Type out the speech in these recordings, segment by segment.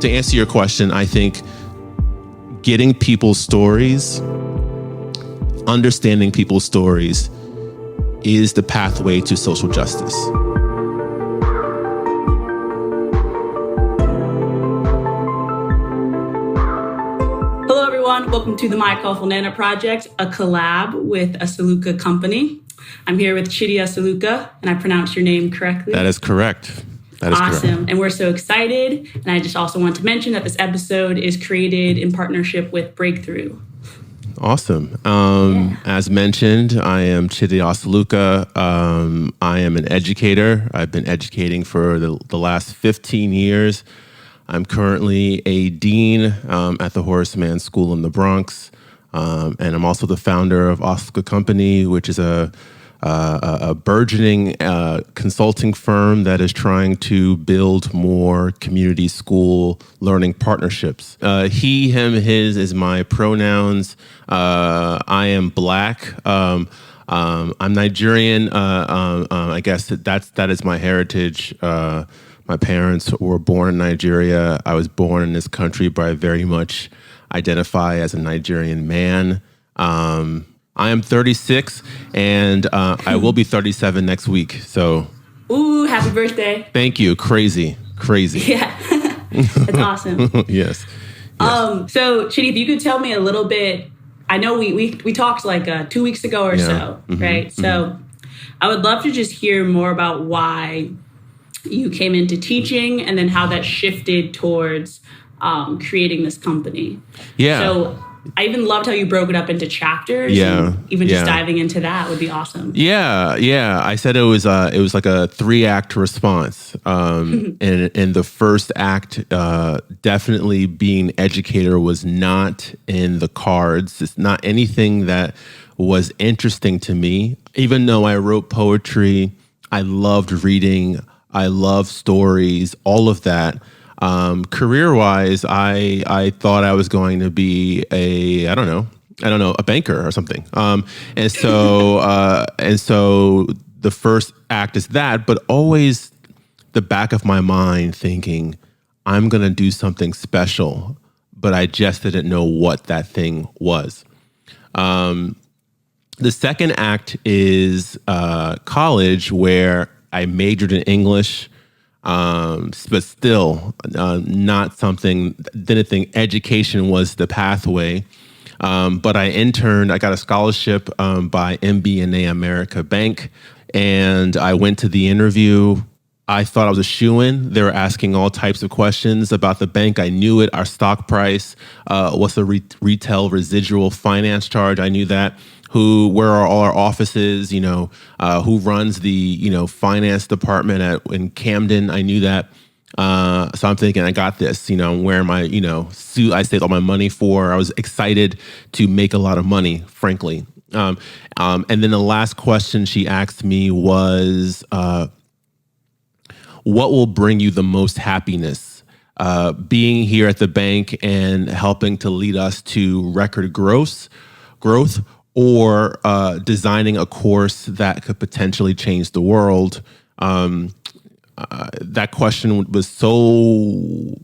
to answer your question, I think getting people's stories, understanding people's stories is the pathway to social justice. Hello, everyone. Welcome to the My Colorful Nana Project, a collab with Asoluka Company. I'm here with Chidi Asoluka, and I pronounced your name correctly. That is correct. That is awesome. Correct. And we're so excited. And I just also want to mention that this episode is created in partnership with Breakthrough. Awesome. As mentioned, I am Chidi Asoluka. I am an educator. I've been educating for the last 15 years. I'm currently a dean at the Horace Mann School in the Bronx. And I'm also the founder of Asoluka Company, which is a burgeoning consulting firm that is trying to build more community school learning partnerships. He, him, his is my pronouns. I am Black. I'm Nigerian. I guess that is my heritage. My parents were born in Nigeria. I was born in this country, but I very much identify as a Nigerian man. I am 36, and I will be 37 next week. So, ooh, happy birthday! Thank you. Crazy. Yeah, that's awesome. Yes. So, Chidi, if you could tell me a little bit. I know we talked like 2 weeks ago or so, right? Mm-hmm. So, I would love to just hear more about why you came into teaching, and then how that shifted towards creating this company. Yeah. So I even loved how you broke it up into chapters. Yeah. And even just diving into that would be awesome. Yeah. I said it was like a 3-act response. And the first act, definitely being educator was not in the cards. It's not anything that was interesting to me. Even though I wrote poetry, I loved reading, I love stories, all of that. Career-wise, I thought I was going to be a banker or something. And so the first act is that, but always the back of my mind thinking, I'm going to do something special, but I just didn't know what that thing was. The second act is college, where I majored in English, but still not something, didn't think education was the pathway. But I interned, I got a scholarship by MBNA America Bank, and I went to the interview. I thought I was a shoo-in. They were asking all types of questions about the bank. I knew it, our stock price, what's the retail residual finance charge. I knew that. Where are all our offices, who runs the, finance department in Camden. I knew that. So I'm thinking, I got this, I'm wearing my, suit I saved all my money for. I was excited to make a lot of money, frankly. And then the last question she asked me was, what will bring you the most happiness? Being here at the bank and helping to lead us to record growth, or designing a course that could potentially change the world. That question was so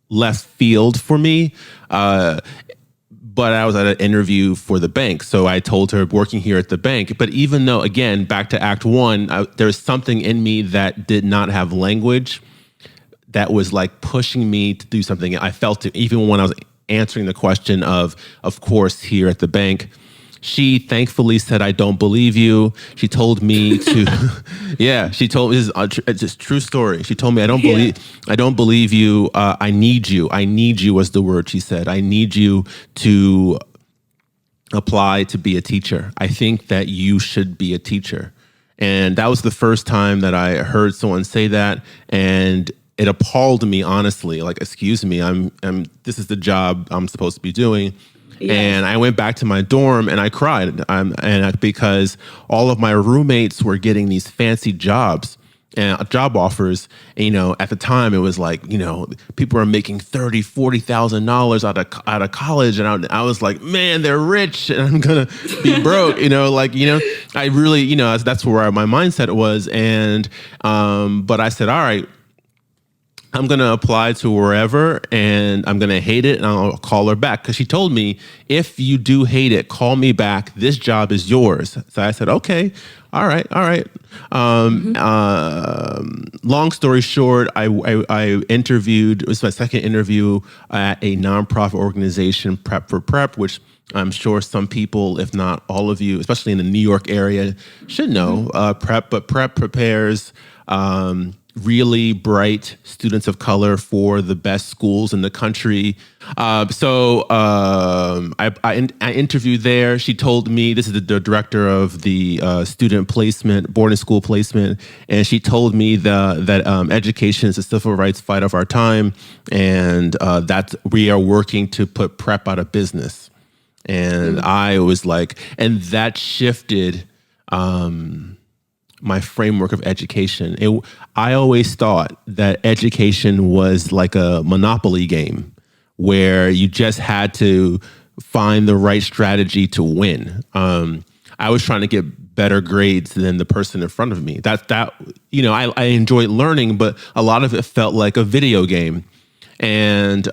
left field for me, but I was at an interview for the bank. So I told her, working here at the bank. But even though, again, back to Act 1, there's something in me that did not have language that was like pushing me to do something. I felt it even when I was answering the question of course, here at the bank. She thankfully said, I don't believe you. She told me to, she told me, it's just true story. She told me, I don't believe you. I need you. I need you was the word she said. I need you to apply to be a teacher. I think that you should be a teacher. And that was the first time that I heard someone say that. And it appalled me, honestly. Like, excuse me, this is the job I'm supposed to be doing. Yes. And I went back to my dorm and I cried, because all of my roommates were getting these fancy jobs and job offers. And, at the time it was like, people are making $30,000-$40,000 out of college, and I was like, man, they're rich, and I'm gonna be broke. I really, that's where my mindset was. And but I said, all right, I'm going to apply to wherever and I'm going to hate it and I'll call her back. Because she told me, if you do hate it, call me back. This job is yours. So I said, okay, all right. Long story short, I interviewed, it was my second interview at a nonprofit organization, Prep for Prep, which I'm sure some people, if not all of you, especially in the New York area, should know. Prep prepares really bright students of color for the best schools in the country. So I interviewed there. She told me, this is the director of the student placement, boarding school placement, and she told me that education is a civil rights fight of our time, and that we are working to put prep out of business. And I was like, and that shifted my framework of education. I always thought that education was like a Monopoly game where you just had to find the right strategy to win. I was trying to get better grades than the person in front of me. I enjoyed learning, but a lot of it felt like a video game. And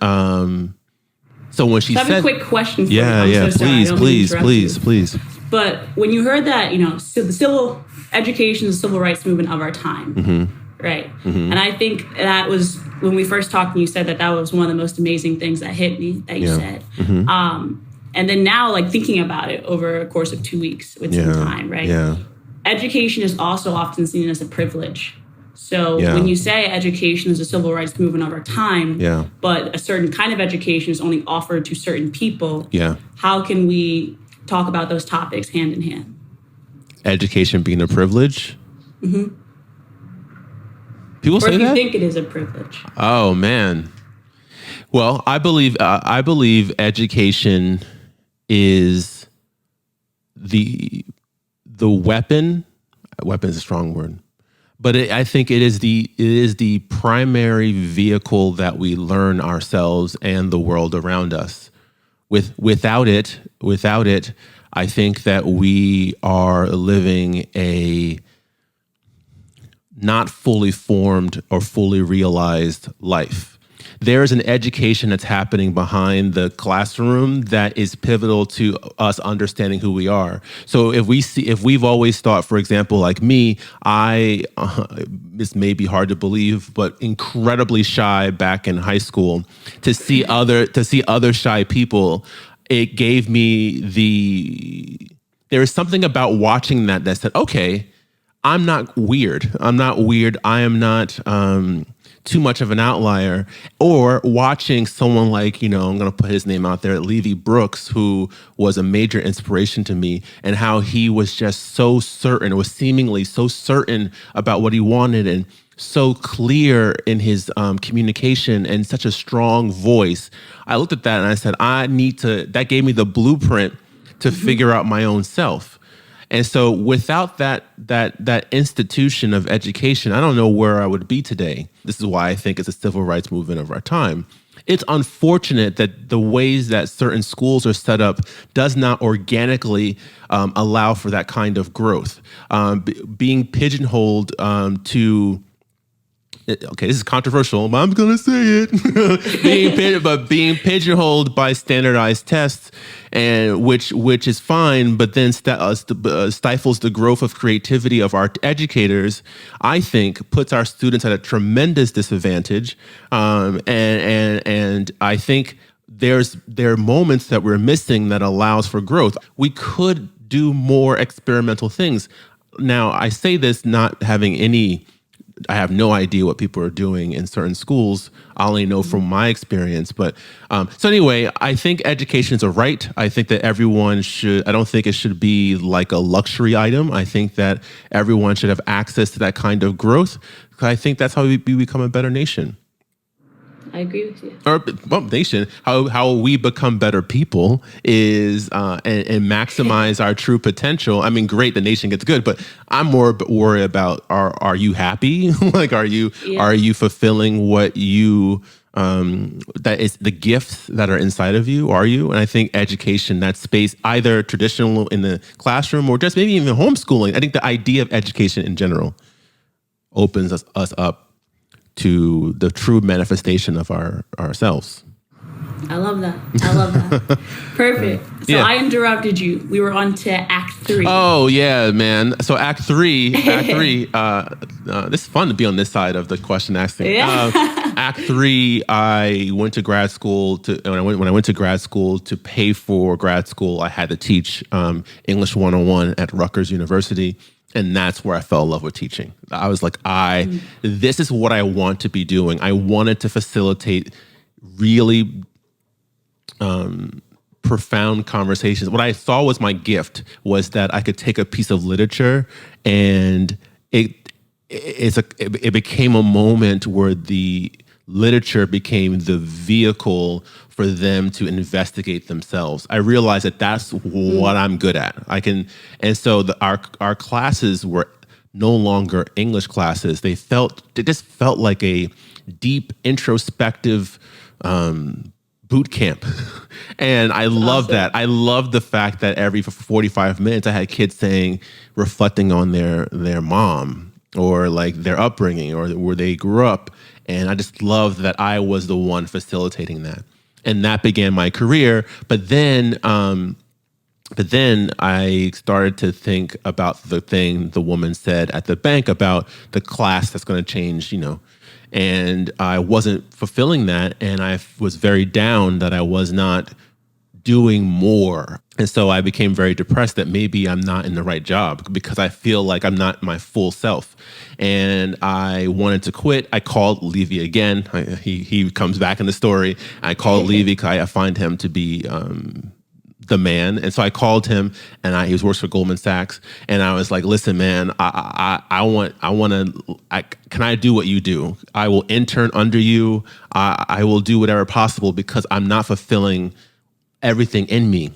so when she said, I have a quick question for you. Yeah, please. But when you heard that, the civil education is the civil rights movement of our time, right? And I think that was when we first talked and you said that was one of the most amazing things that hit me that you said. And then now, like, thinking about it over a course of 2 weeks with some time, right? Yeah. Education is also often seen as a privilege. So when you say education is a civil rights movement of our time, but a certain kind of education is only offered to certain people, how can we talk about those topics hand in hand? Education being a privilege? People or say if you that? think it is a privilege. Oh, man. Well, I believe education is the weapon. Weapon is a strong word. But I think it is the primary vehicle that we learn ourselves and the world around us. Without it, I think that we are living a not fully formed or fully realized life. There is an education that's happening behind the classroom that is pivotal to us understanding who we are. So if we've always thought, for example, like me, this may be hard to believe, but incredibly shy back in high school, to see other shy people, it gave me there is something about watching that said, okay, I'm not weird. I am not too much of an outlier. Or watching someone like, I'm going to put his name out there, Levi Brooks, who was a major inspiration to me, and how he was just so certain, was seemingly so certain about what he wanted and so clear in his communication and such a strong voice. I looked at that and I said, that gave me the blueprint to figure out my own self. And so without that institution of education, I don't know where I would be today. This is why I think it's a civil rights movement of our time. It's unfortunate that the ways that certain schools are set up does not organically allow for that kind of growth. Being pigeonholed to... Okay, this is controversial, but I'm going to say it. being pigeonholed by standardized tests, and which is fine, but then stifles the growth of creativity of our educators, I think puts our students at a tremendous disadvantage. And I think there are moments that we're missing that allows for growth. We could do more experimental things. Now, I say this not having I have no idea what people are doing in certain schools. I only know from my experience. But so anyway, I think education is a right. I think that everyone I don't think it should be like a luxury item. I think that everyone should have access to that kind of growth. I think that's how we become a better nation. I agree with you. Nation, how we become better people is and maximize our true potential. I mean, great, the nation gets good, but I'm more worried about are you happy? Like, are you fulfilling what you that is the gifts that are inside of you? Are you? And I think education, that space, either traditional in the classroom or just maybe even homeschooling. I think the idea of education in general opens us up to the true manifestation of ourselves. I love that. Perfect. So I interrupted you. We were on to Act 3. Oh yeah, man. So Act 3. This is fun to be on this side of the question asking. Yeah. Act 3. I went to grad school. When I went to grad school to pay for grad school, I had to teach English 101 at Rutgers University. And that's where I fell in love with teaching. I was like, this is what I want to be doing. I wanted to facilitate really profound conversations. What I saw was my gift was that I could take a piece of literature and it became a moment where the literature became the vehicle for them to investigate themselves. I realized that that's what I'm good at. And so our classes were no longer English classes. They just felt like a deep introspective boot camp. And I love that. I love the fact that every 45 minutes I had kids reflecting on their mom or like their upbringing or where they grew up. And I just loved that I was the one facilitating that. And that began my career. But then I started to think about the thing the woman said at the bank about the class that's going to change, and I wasn't fulfilling that. And I was very down that I was not doing more. And so I became very depressed that maybe I'm not in the right job because I feel like I'm not my full self. And I wanted to quit. I called Levy again. He comes back in the story. I called Levy because I find him to be the man. And so I called him, and he works for Goldman Sachs. And I was like, listen, man, can I do what you do? I will intern under you. I will do whatever possible because I'm not fulfilling everything in me.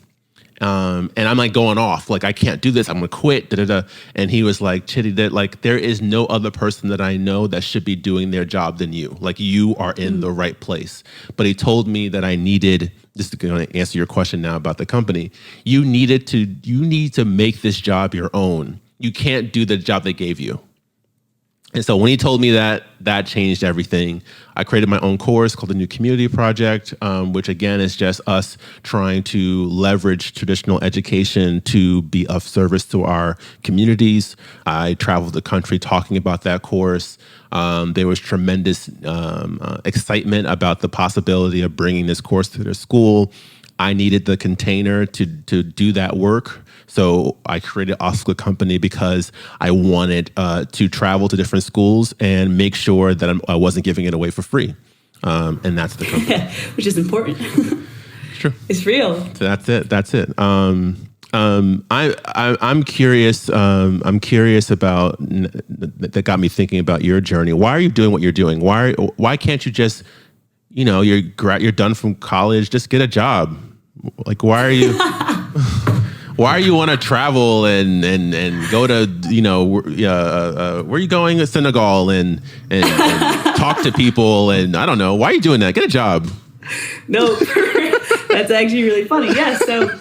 And I'm like going off, like, I can't do this. I'm going to quit. Da, da, da. And he was like, Chidi, there is no other person that I know that should be doing their job than you. Like, you are in the right place. But he told me that I needed, just to answer your question now about the company, you need to make this job your own. You can't do the job they gave you. And so when he told me that changed everything. I created my own course called the New Community Project, which again is just us trying to leverage traditional education to be of service to our communities. I traveled the country talking about that course. There was tremendous excitement about the possibility of bringing this course to their school. I needed the container to do that work. So I created Asoluka Company because I wanted to travel to different schools and make sure that I wasn't giving it away for free. And that's the company. Which is important. It's true. It's real. So that's it. I'm curious. I'm curious about that got me thinking about your journey. Why are you doing what you're doing? Why can't you just, you're done from college, just get a job? Like, why are you? Why do you want to travel and go to, where are you going to Senegal and talk to people? And I don't know. Why are you doing that? Get a job. No, that's actually really funny. Yeah. So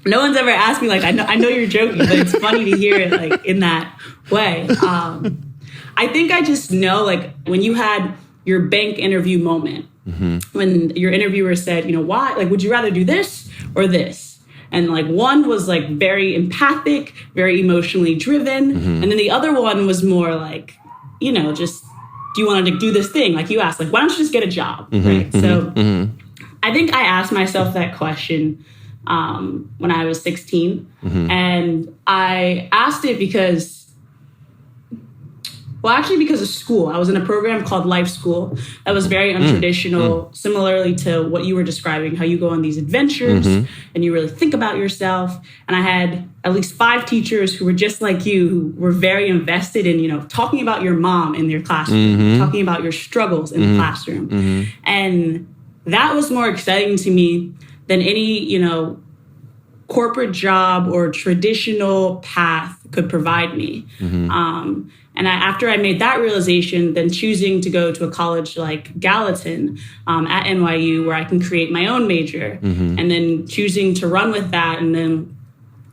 no one's ever asked me, like, I know you're joking, but it's funny to hear it like in that way. I think I just know, like, when you had your bank interview moment, when your interviewer said, why, like, would you rather do this or this? And like one was like very empathic, very emotionally driven. And then the other one was more like, just, do you want to do this thing? Like you asked, like, why don't you just get a job? Right. So I think I asked myself that question when I was 16. And I asked it because of school. I was in a program called Life School that was very untraditional, similarly to what you were describing, how you go on these adventures and you really think about yourself. And I had at least 5 teachers who were just like you, who were very invested in, talking about your mom in their classroom, talking about your struggles in the classroom. And that was more exciting to me than any, corporate job or traditional path could provide me. And after I made that realization, then choosing to go to a college like Gallatin at NYU, where I can create my own major, and then choosing to run with that, and then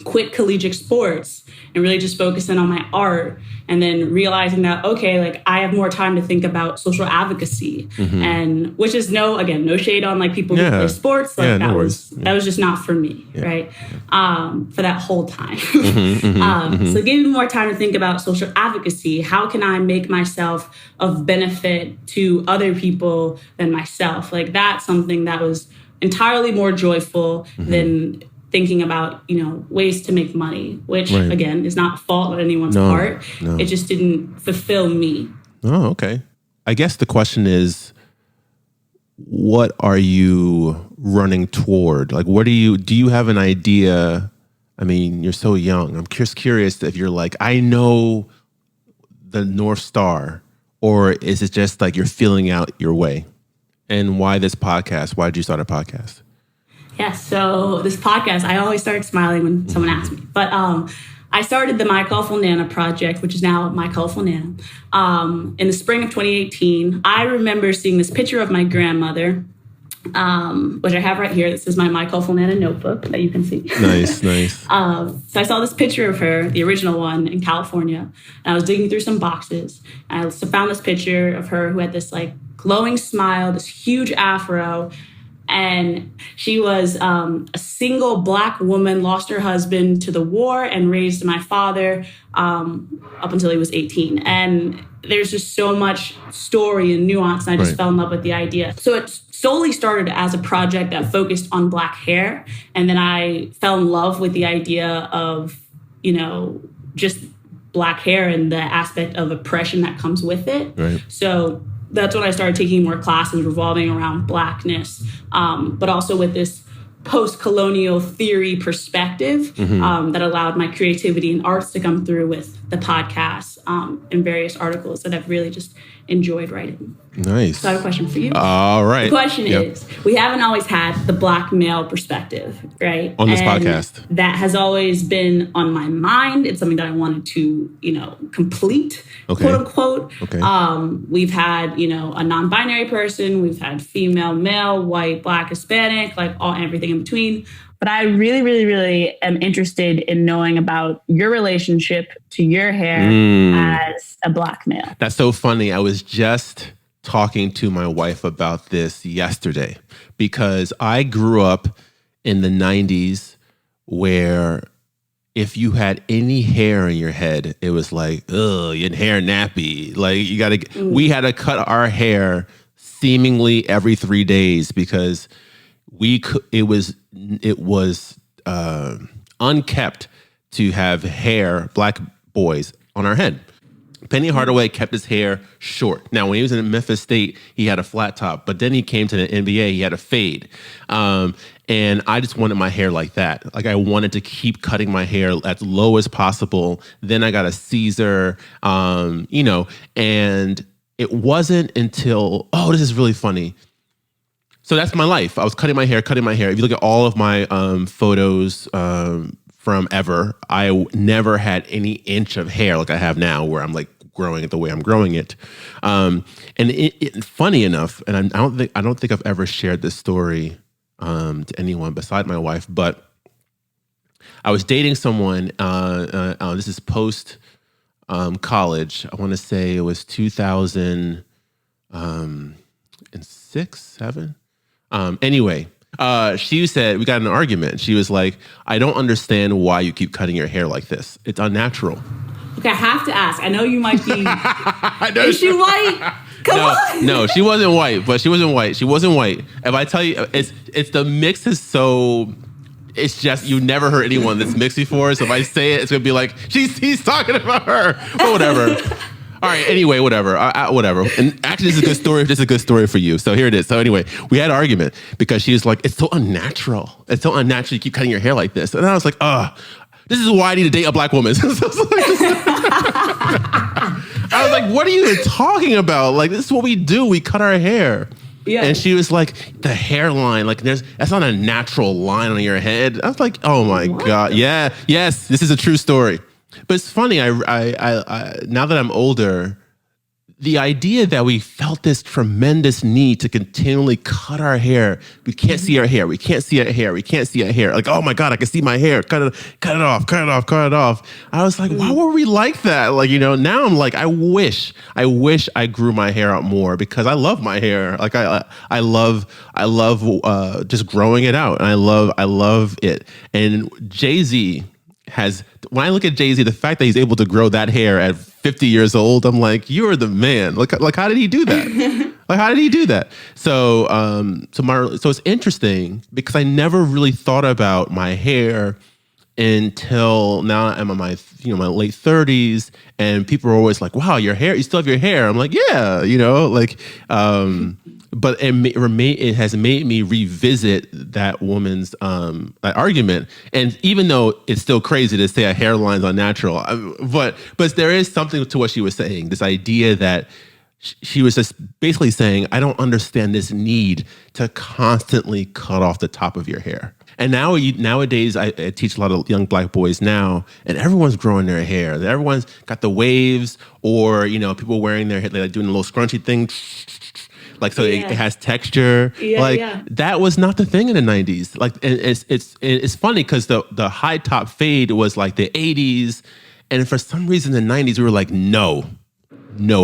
quit collegiate sports and really just focusing on my art, and then realizing that, okay, like I have more time to think about social advocacy, and which is no shade on like people who play sports. Like that was just not for me, right? For that whole time. So giving me more time to think about social advocacy. How can I make myself of benefit to other people than myself? Like that's something that was entirely more joyful than thinking about, ways to make money, which again is not fault on anyone's part. No. It just didn't fulfill me. Oh, okay. I guess the question is, what are you running toward? Like, do you have an idea? I mean, you're so young. I'm just curious if you're like, I know the North Star, or is it just like you're feeling out your way? And why this podcast? Why did you start a podcast? Yeah, so this podcast, I always start smiling when someone asks me. But I started the My Colorful Nana project, which is now My Colorful Nana, in the spring of 2018. I remember seeing this picture of my grandmother, which I have right here. This is my Colorful Nana notebook that you can see. Nice. So I saw this picture of her, the original one, in California. And I was digging through some boxes. And I found this picture of her who had this like glowing smile, this huge afro. And she was a single Black woman, lost her husband to the war and raised my father up until he was 18. And there's just so much story and nuance. And I just fell in love with the idea. So it solely started as a project that focused on Black hair. And then I fell in love with the idea of, just Black hair and the aspect of oppression that comes with it. Right. So that's when I started taking more classes revolving around Blackness, but also with this post-colonial theory perspective that allowed my creativity and arts to come through with the podcast and various articles that I've really just enjoyed writing. Nice. So I have a question for you. All right. The question is, we haven't always had the Black male perspective, right? On this podcast. That has always been on my mind. It's something that I wanted to, complete, quote unquote. Okay. We've had, a non-binary person. We've had female, male, white, Black, Hispanic, like everything in between. But I really, really, really am interested in knowing about your relationship to your hair as a Black male. That's so funny. I was just talking to my wife about this yesterday because I grew up in the 90s where if you had any hair in your head, it was like, ugh, your hair nappy. Like we had to cut our hair seemingly every 3 days because it was unkept to have hair, Black boys, on our head. Penny Hardaway kept his hair short. Now, when he was in Memphis State, he had a flat top, but then he came to the NBA, he had a fade. And I just wanted my hair like that. Like I wanted to keep cutting my hair as low as possible. Then I got a Caesar, and it wasn't until, this is really funny. So that's my life. I was cutting my hair. If you look at all of my photos from ever, I never had any inch of hair like I have now, where I'm like growing it the way I'm growing it. And it funny enough, and I don't think I've ever shared this story to anyone beside my wife, but I was dating someone. This is post college. I want to say it was 2006, 7. Anyway, she said, we got in an argument. She was like, I don't understand why you keep cutting your hair like this. It's unnatural. Okay, I have to ask. I know you might be. Is she white? Come on. No, she wasn't white, but she wasn't white. If I tell you, it's the mix is so. It's just, you never heard anyone that's mixed before. So if I say it, it's going to be like, he's talking about her. Or whatever. All right, anyway, whatever. Whatever. And actually, this is a good story. This is a good story for you. So here it is. So anyway, we had an argument because she was like, it's so unnatural. It's so unnatural. You keep cutting your hair like this. And I was like, this is why I need to date a Black woman. I was like, what are you talking about? Like, this is what we do. We cut our hair. Yeah. And she was like, the hairline, like that's not a natural line on your head. I was like, oh my God. Yeah. Yes, this is a true story. But it's funny, I now that I'm older, the idea that we felt this tremendous need to continually cut our hair. We can't see our hair. We can't see our hair. We can't see our hair. Like, oh my God, I can see my hair. Cut it off. I was like, why were we like that? Like, now I'm like, I wish I grew my hair out more because I love my hair. Like I love just growing it out. And I love it. And Jay-Z when I look at Jay-Z, the fact that he's able to grow that hair at 50 years old, I'm like, you're the man. Like how did he do that? How did he do that? So it's interesting because I never really thought about my hair until now. I'm in my late 30s, and people are always like, wow, your hair, you still have your hair. I'm like, yeah, but it has made me revisit that woman's that argument. And even though it's still crazy to say a hairline's unnatural, but there is something to what she was saying. This idea that she was just basically saying, I don't understand this need to constantly cut off the top of your hair. And nowadays, I teach a lot of young Black boys now, and everyone's growing their hair. Everyone's got the waves, or people wearing their hair, like doing a little scrunchy thing. Like, so it has texture. That was not the thing in the 90s. Like, and it's funny because the high top fade was like the 80s. And for some reason in the 90s, we were like, no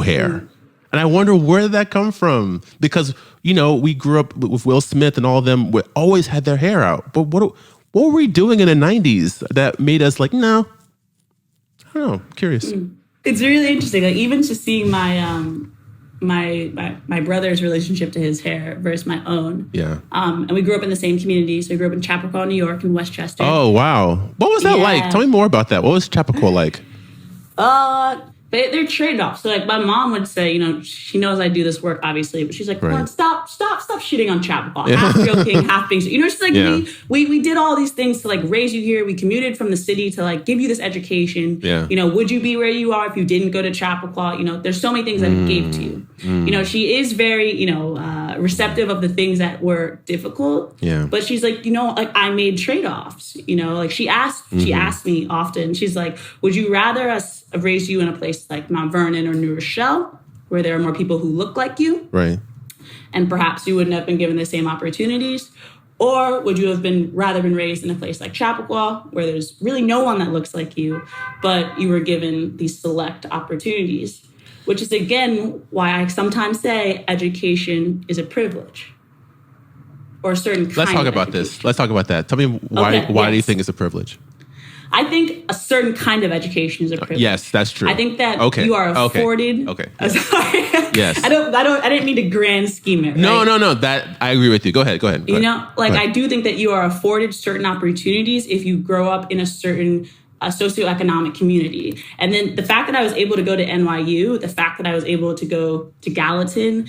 hair. And I wonder where did that come from? Because, we grew up with Will Smith and all of them always had their hair out. But what were we doing in the 90s that made us like, no? I don't know. I'm curious. It's really interesting. Like, even just seeing my brother's relationship to his hair versus my own. Yeah. And we grew up in the same community. So we grew up in Chappaqua, New York, and Westchester. Oh, wow. What was that like? Tell me more about that. What was Chappaqua like? They're trade-offs. So, like, my mom would say, she knows I do this work, obviously, but she's like, come on, stop shitting on Chappaqua. Half joking, half being, she's like, we did all these things to, like, raise you here. We commuted from the city to, like, give you this education. Yeah. Would you be where you are if you didn't go to Chappaqua? There's so many things that it gave to you. She is very, receptive of the things that were difficult. Yeah. But she's like, like, I made trade-offs. Like, she asked me often, she's like, would you rather us raise you in a place like Mount Vernon or New Rochelle, where there are more people who look like you? Right. And perhaps you wouldn't have been given the same opportunities? Or would you have rather been raised in a place like Chappaqua, where there's really no one that looks like you, but you were given these select opportunities? Which is, again, why I sometimes say education is a privilege. Or a certain kind of Let's talk about education. this. Let's talk about that. Tell me why do you think it's a privilege? I think a certain kind of education is a privilege. Yes, that's true. I think that you are afforded. Okay. Sorry. Yes. I didn't mean to grand scheme it. Right? No. That I agree with you. Go ahead. I do think that you are afforded certain opportunities if you grow up in a certain socioeconomic community. And then the fact that I was able to go to NYU, the fact that I was able to go to Gallatin,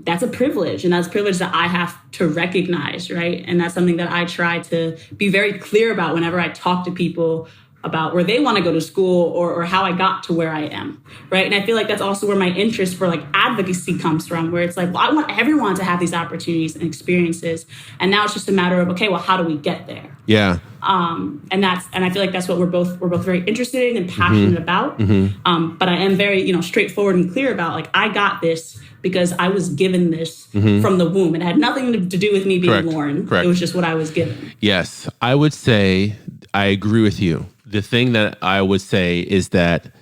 that's a privilege. And that's a privilege that I have to recognize, right? And that's something that I try to be very clear about whenever I talk to people about where they want to go to school or how I got to where I am, right? And I feel like that's also where my interest for like advocacy comes from, where it's like, well, I want everyone to have these opportunities and experiences. And now it's just a matter of, okay, well, how do we get there? Yeah. And I feel like that's what we're both very interested in and passionate about. But I am very, straightforward and clear about, like, I got this because I was given this from the womb. It had nothing to do with me being born. Correct. It was just what I was given. Yes, I would say I agree with you. The thing that I would say is that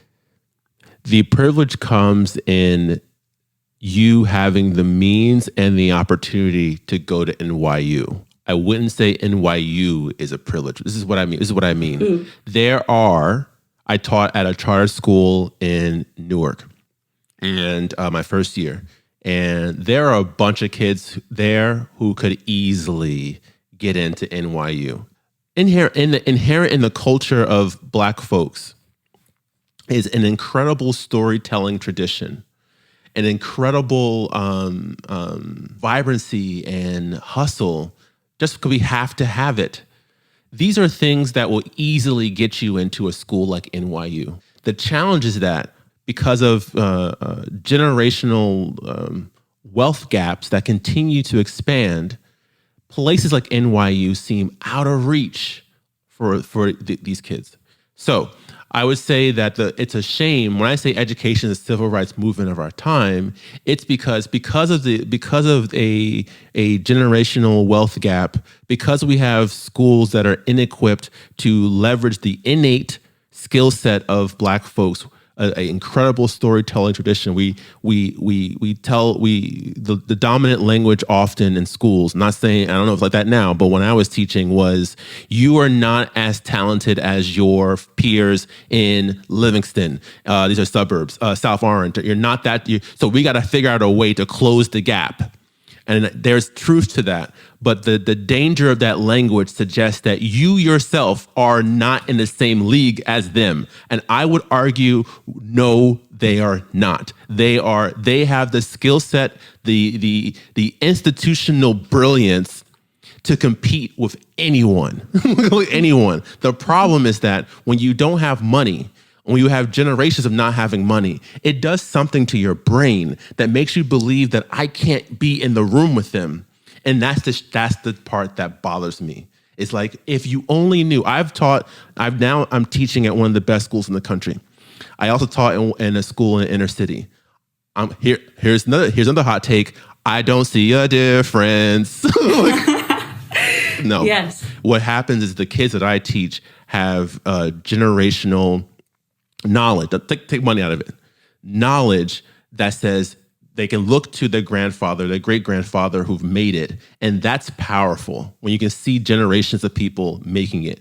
the privilege comes in you having the means and the opportunity to go to NYU. I wouldn't say NYU is a privilege. This is what I mean. I taught at a charter school in Newark, and my first year. And there are a bunch of kids there who could easily get into NYU. Inherent in the culture of Black folks is an incredible storytelling tradition, an incredible vibrancy and hustle, just because we have to have it. These are things that will easily get you into a school like NYU. The challenge is that because of generational wealth gaps that continue to expand, places like NYU seem out of reach for these kids. So I would say that it's a shame when I say education is the civil rights movement of our time. It's because of a generational wealth gap, because we have schools that are inequipped to leverage the innate skill set of Black folks, an incredible storytelling tradition. We tell the dominant language often in schools. I'm not saying, I don't know if it's like that now, but when I was teaching was, you are not as talented as your peers in Livingston. These are suburbs, South Orange. You're not that. So we got to figure out a way to close the gap. And there's truth to that. But the danger of that language suggests that you yourself are not in the same league as them. And I would argue, no, they are not. They have the skill set, the institutional brilliance to compete with anyone. Anyone. The problem is that when you don't have money, when you have generations of not having money, it does something to your brain that makes you believe that I can't be in the room with them. And that's the part that bothers me. It's like, if you only knew. I'm teaching at one of the best schools in the country. I also taught in a school in the inner city. Here's another hot take. I don't see a difference. No. Yes. What happens is the kids that I teach have generational knowledge. Take money out of it. Knowledge that says they can look to their grandfather, their great-grandfather who've made it. And that's powerful when you can see generations of people making it.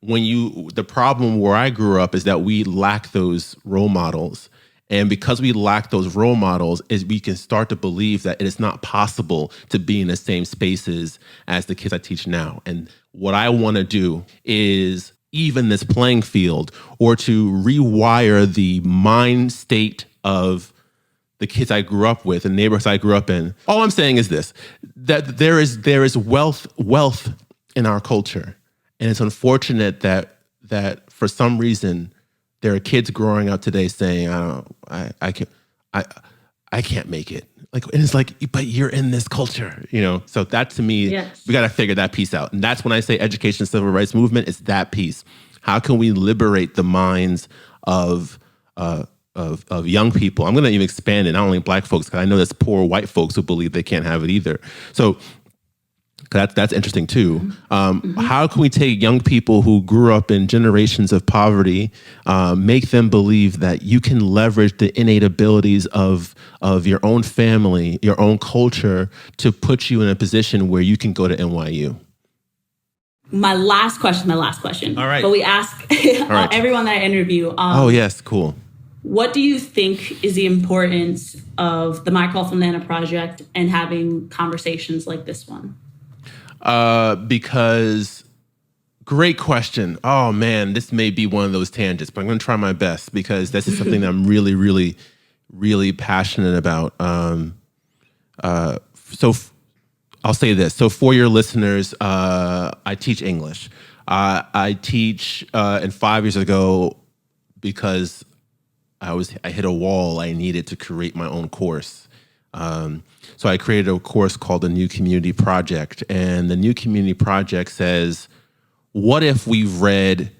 The problem where I grew up is that we lack those role models. And because we lack those role models, is we can start to believe that it is not possible to be in the same spaces as the kids I teach now. And what I want to do is even this playing field, or to rewire the mind state of the kids I grew up with and neighborhoods I grew up in. All I'm saying is this, that there is wealth in our culture. And it's unfortunate that for some reason there are kids growing up today saying, I can't make it. And it's like, but you're in this culture, So that, to me, yes. We got to figure that piece out. And that's when I say education and civil rights movement, it's that piece. How can we liberate the minds of young people? I'm going to even expand it, not only Black folks, because I know there's poor white folks who believe they can't have it either. So that's interesting too. How can we take young people who grew up in generations of poverty, make them believe that you can leverage the innate abilities of your own family, your own culture, to put you in a position where you can go to NYU? My last question. All right. But we ask everyone that I interview. Oh, yes. Cool. What do you think is the importance of the My Colorful Nana Project and having conversations like this one? Because great question. Oh man, this may be one of those tangents, but I'm going to try my best, because this is something that I'm really, really, really passionate about. So I'll say this. So for your listeners, I teach English. I teach, and 5 years ago, because I hit a wall, I needed to create my own course. So I created a course called the New Community Project. And the New Community Project says, what if we read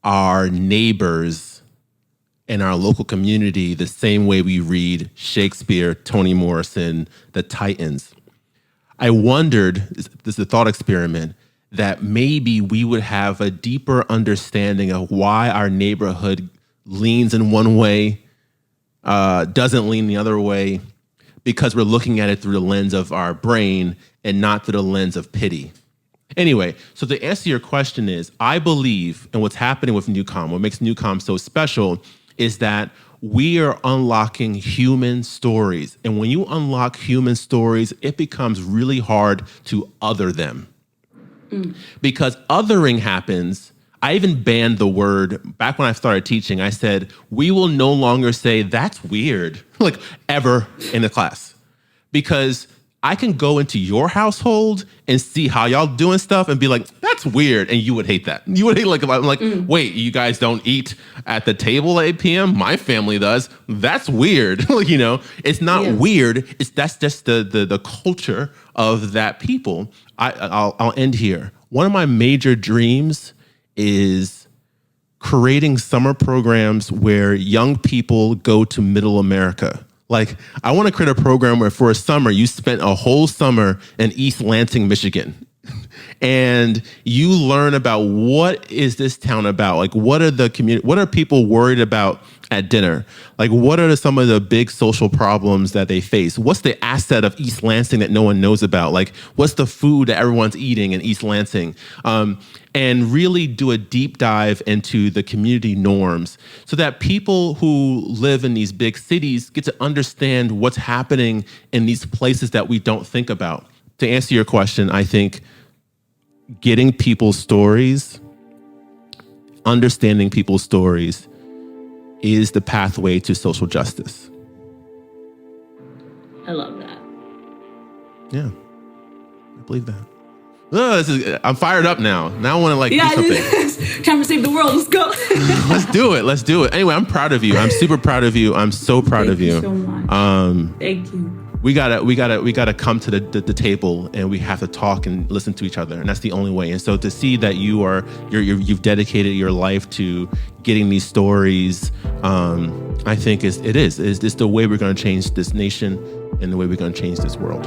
our neighbors in our local community the same way we read Shakespeare, Toni Morrison, the Titans? I wondered, this is a thought experiment, that maybe we would have a deeper understanding of why our neighborhood leans in one way, doesn't lean the other way, because we're looking at it through the lens of our brain and not through the lens of pity. Anyway, so to answer your question is, I believe, and what's happening with Newcom, what makes Newcom so special, is that we are unlocking human stories. And when you unlock human stories, it becomes really hard to other them. Because othering happens. I even banned the word. Back when I started teaching, I said, we will no longer say, that's weird, ever in the class. Because I can go into your household and see how y'all doing stuff and be like, that's weird. And you would hate that. You would hate, I'm like, wait, you guys don't eat at the table at 8 p.m.? My family does. That's weird. It's not weird. That's just the culture of that people. I'll end here. One of my major dreams is creating summer programs where young people go to middle America. Like, I want to create a program where for a summer, you spent a whole summer in East Lansing, Michigan. And you learn about what is this town about? Like, what are people worried about at dinner? Like, what are some of the big social problems that they face? What's the asset of East Lansing that no one knows about? Like, what's the food that everyone's eating in East Lansing? And really do a deep dive into the community norms so that people who live in these big cities get to understand what's happening in these places that we don't think about. To answer your question, I think getting people's stories, understanding people's stories is the pathway to social justice. I love that. Yeah, I believe that. I'm fired up now. Now I want to do something. Time to save the world. Let's go. Let's do it. Anyway, I'm proud of you. I'm super proud of you. I'm so proud of you. Thank you so much. Thank you. We gotta come to the table, and we have to talk and listen to each other, and that's the only way. And so to see that you've dedicated your life to getting these stories, I think it's the way we're going to change this nation and the way we're going to change this world.